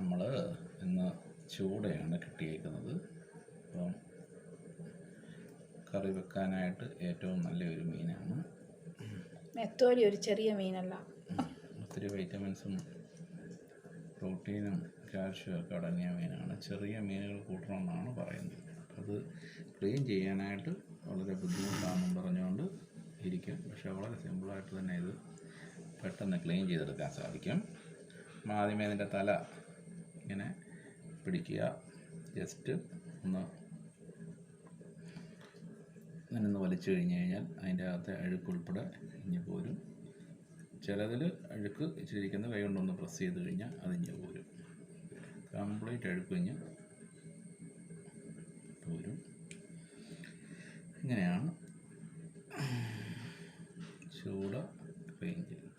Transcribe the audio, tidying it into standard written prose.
നമ്മൾ ഇന്ന് ചൂടയാണ് കിട്ടിയേക്കുന്നത്. അപ്പം കറി വെക്കാനായിട്ട് ഏറ്റവും നല്ലൊരു മീനാണ്. നെത്തോലി ഒരു ചെറിയ മീനല്ല. ഒത്തിരി വൈറ്റമിൻസും പ്രോട്ടീനും കാൽഷ്യം ഒക്കെ അടങ്ങിയ മീനാണ്. ചെറിയ മീനുകൾ കൂട്ടണമെന്നാണ് പറയുന്നത്. അത് ക്ലീൻ ചെയ്യാനായിട്ട് വളരെ ബുദ്ധിമുട്ടാണെന്നും പറഞ്ഞുകൊണ്ട് ഇരിക്കും. പക്ഷേ വളരെ സിമ്പിളായിട്ട് തന്നെ ഇത് പെട്ടെന്ന് ക്ലീൻ ചെയ്തെടുക്കാൻ സാധിക്കും. ആദ്യമേ ഇതിൻ്റെ തല ഇങ്ങനെ പിടിക്കുക, ജസ്റ്റ് ഒന്ന് വലിച്ചു കഴിഞ്ഞ് കഴിഞ്ഞാൽ അതിൻ്റെ അകത്തെ അഴുക്കുൾപ്പെടെ ഇഞ്ഞ് പോരും. ചിലതിൽ അഴുക്ക് ഇച്ചിരിക്കുന്ന കൈ കൊണ്ടൊന്ന് പ്രസ് ചെയ്ത് കഴിഞ്ഞാൽ അതിഞ്ഞ് പോരും. കംപ്ലീറ്റ് അഴുക്ക് ഇഞ്ഞ് പോരും. ഇങ്ങനെയാണ് ചൂട ക്ലീൻ ചെയ്യുന്നത്.